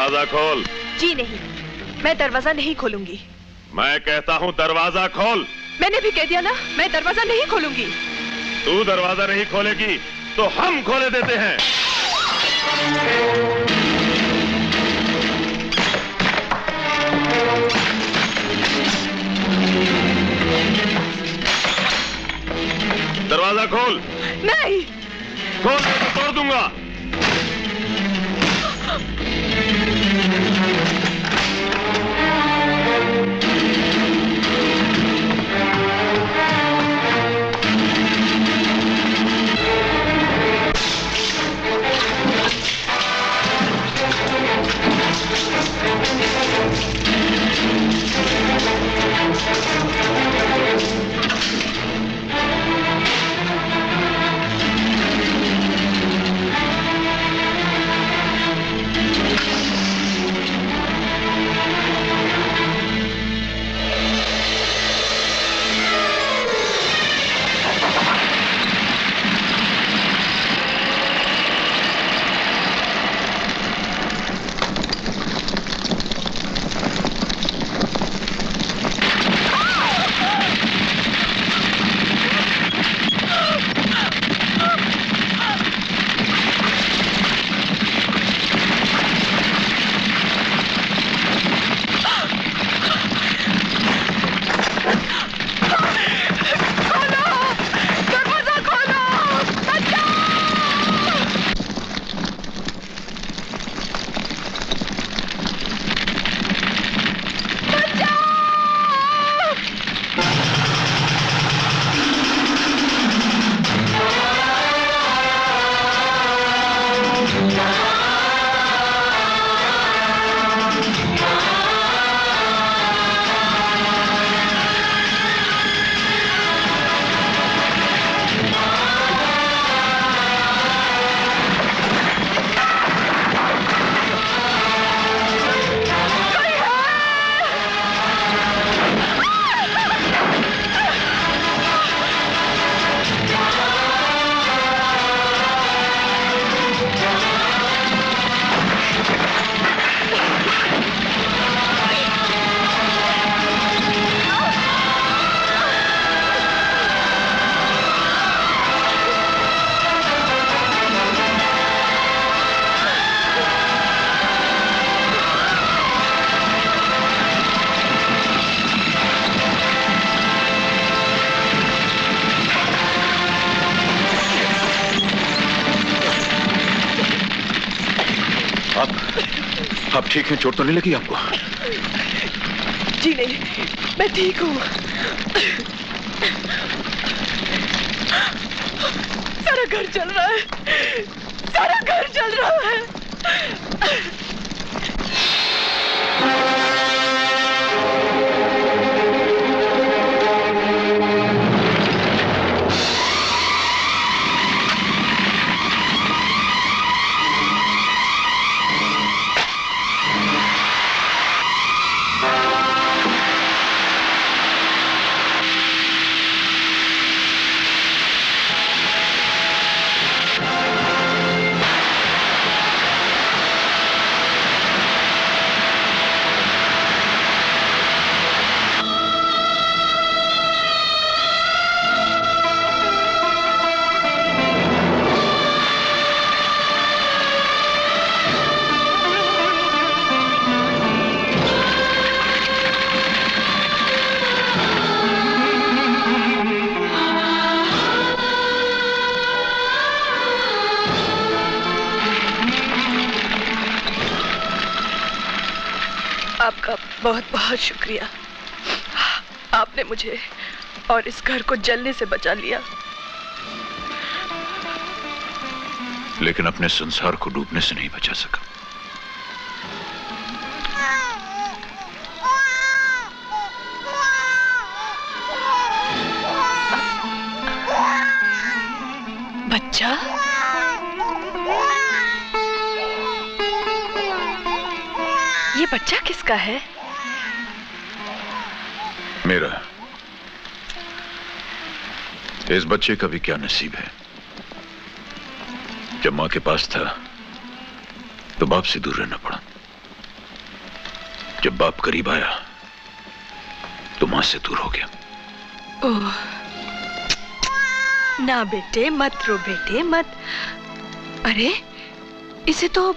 दरवाजा खोल। जी नहीं, मैं दरवाजा नहीं खोलूंगी। मैं कहता हूँ दरवाजा खोल। मैंने भी कह दिया ना, मैं दरवाजा नहीं खोलूंगी। तू दरवाजा नहीं खोलेगी तो हम खोले देते हैं। दरवाजा खोल। नहीं। खोल तो तोड़ दूंगा। आप ठीक हैं? चोट तो नहीं लगी आपको? जी नहीं, मैं ठीक हूँ। सारा घर जल रहा है, सारा घर जल रहा है। आपका बहुत बहुत शुक्रिया। आपने मुझे और इस घर को जलने से बचा लिया। लेकिन अपने संसार को डूबने से नहीं बचा सका। बच्चा? ये बच्चा किसका है? मेरा। इस बच्चे का भी क्या नसीब है। जब मां के पास था तो बाप से दूर रहना पड़ा। जब बाप करीब आया तो मां से दूर हो गया। ओह, ना बेटे मत रो बेटे मत। अरे इसे तो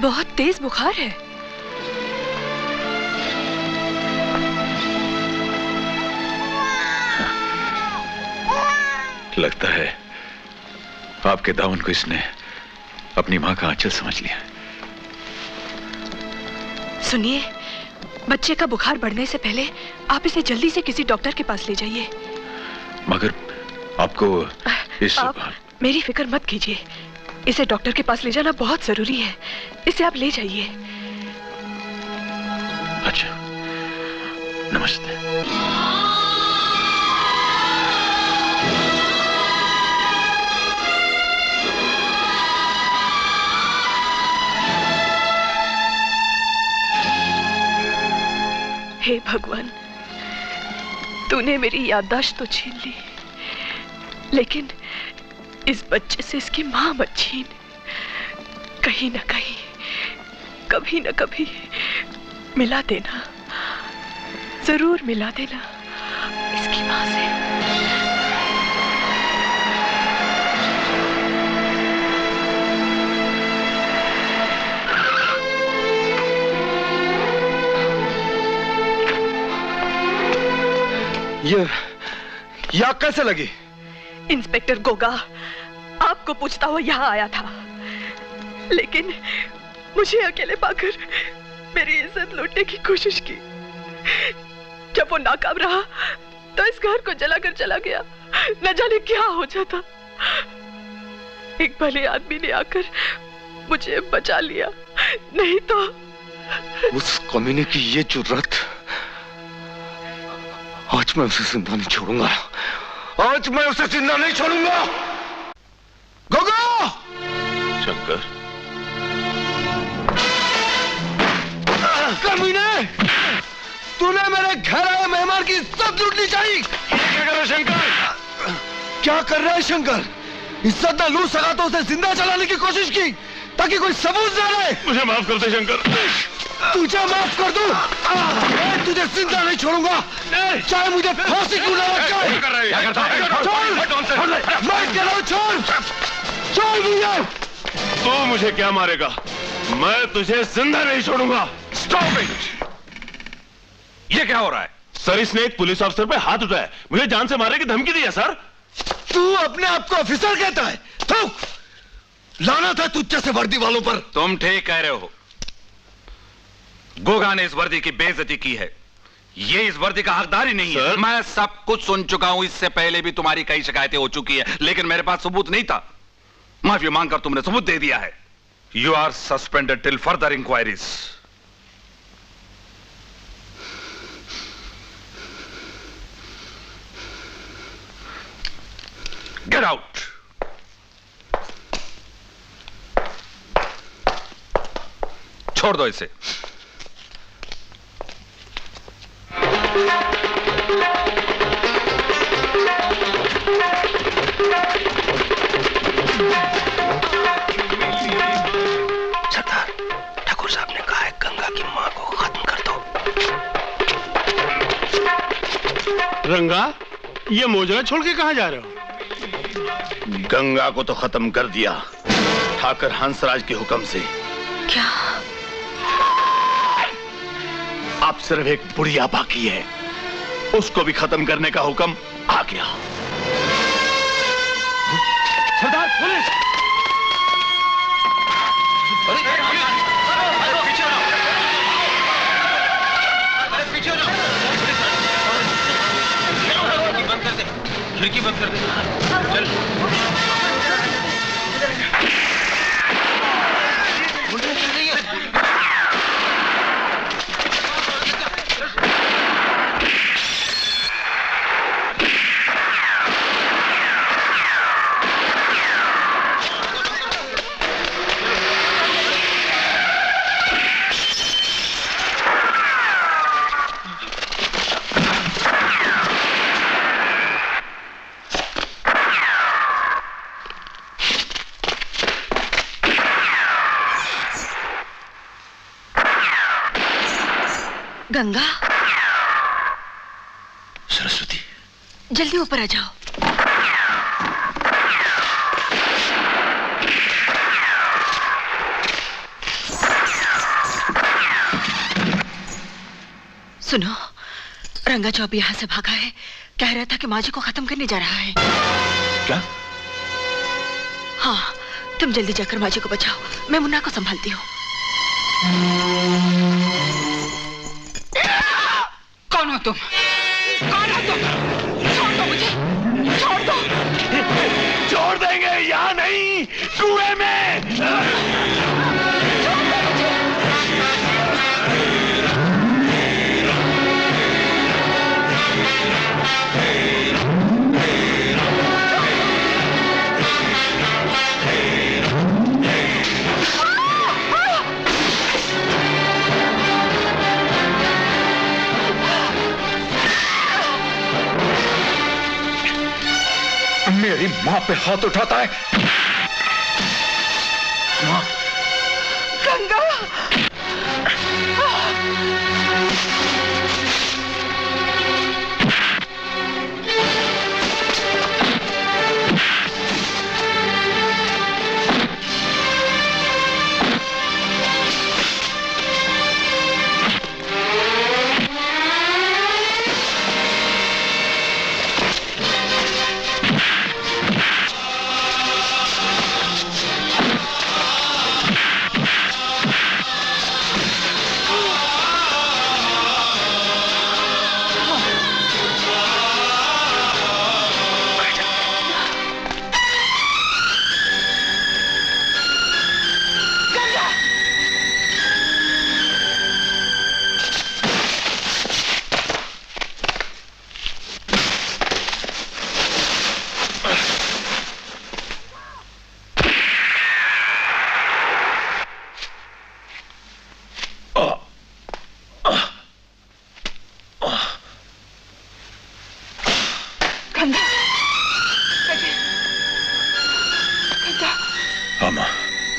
बहुत तेज बुखार है। लगता है आपके दामन को इसने अपनी मां का आंचल समझ लिया। सुनिए, बच्चे का बुखार बढ़ने से पहले आप इसे जल्दी से किसी डॉक्टर के पास ले जाइए। मगर आपको आप मेरी फिक्र मत कीजिए, इसे डॉक्टर के पास ले जाना बहुत जरूरी है। इसे आप ले जाइए। अच्छा, नमस्ते। हे भगवान, तूने मेरी याददाश्त तो छीन ली, लेकिन इस बच्चे से इसकी मां मत छीन। कहीं ना कहीं, कभी ना कभी मिला देना, जरूर मिला देना इसकी मां से। ये आग कैसे लगी? इंस्पेक्टर गोगा आपको पूछता हुआ यहाँ आया था, लेकिन मुझे अकेले पाकर मेरी इज्जत लूटने की कोशिश की। जब वो नाकाम रहा तो इस घर को जलाकर चला गया। न जाने क्या हो जाता। एक भले आदमी ने आकर मुझे बचा लिया, नहीं तो उस कमीने की ये जुर्रत, आज मैं उसे जिंदा नहीं छोड़ूंगा। आज मैं उसे जिंदा नहीं छोड़ूंगा। गोगा! शंकर, कमीने! तूने मेरे घर आए मेहमान की इज्जत लूटनी चाहिए। क्या कर रहा है शंकर? क्या कर रहा है शंकर? इज्जत न लूट सका तो उसे जिंदा जलाने की कोशिश की, ताकि कोई सबूत न रहे। मुझे माफ कर दे शंकर। तुझे माफ कर दूं? मैं तुझे जिंदा नहीं छोड़ूंगा, चाहे मुझे फांसी क्यों ना लग जाए। क्या करता है? मैं कह रहा हूं छोड़, छोड़ मुझे। तू मुझे क्या मारेगा? मैं तुझे जिंदा नहीं छोड़ूंगा। Stop it! ये क्या हो रहा है? सर, इसने एक पुलिस अफसर पे हाथ उठाया, मुझे जान से मारने की धमकी दी है सर। तू अपने आप को ऑफिसर कहता है? थूक! लानत है तुझ जैसे वर्दी वालों पर। तुम ठीक कह रहे हो। गोगा ने इस वर्दी की बेइज्जती की है। ये इस वर्दी का हकदार ही नहीं है। मैं सब कुछ सुन चुका हूं। इससे पहले भी तुम्हारी कई शिकायतें हो चुकी है, लेकिन मेरे पास सबूत नहीं था। माफी मांगकर तुमने सबूत दे दिया है। You are suspended till further inquiries. Get out. छोड़ दो इसे। सरदार, ठाकुर साहब ने कहा है गंगा की मां को खत्म कर दो। रंगा, ये मोजरा छोड़ के कहां जा रहे हो? गंगा को तो खत्म कर दिया ठाकर हंसराज के हुक्म से। क्या? अब सिर्फ एक बुढ़िया बाकी है, उसको भी खत्म करने का हुक्म आ गया। सरदार, पुलिस! खिड़की बंद कर दे। चल। गंगा, सरस्वती, जल्दी ऊपर आ जाओ। सुनो, रंगा जो अभी यहाँ से भागा है, कह रहा था कि माँ जी को खत्म करने जा रहा है। क्या? हाँ, तुम जल्दी जाकर माँ जी को बचाओ, मैं मुन्ना को संभालती हूँ। कौन हो तुम? कौन हो तुम? छोड़ दो मुझे, छोड़ दो। छोड़ देंगे, यहाँ नहीं, कुएं में। छोड़ दो मुझे। मेरी माँ पे हाथ उठाता है। माँ, गंगा,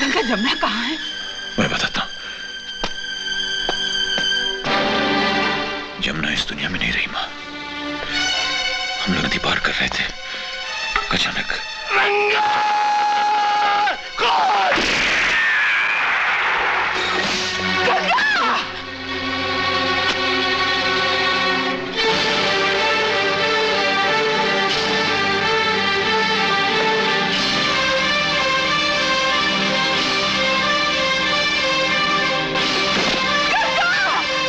गंगा, जमुना कहाँ है? मैं बताता हूँ। जमुना इस दुनिया में नहीं रही माँ। हम लोग नदी पार कर रहे थे, अचानक रंगा!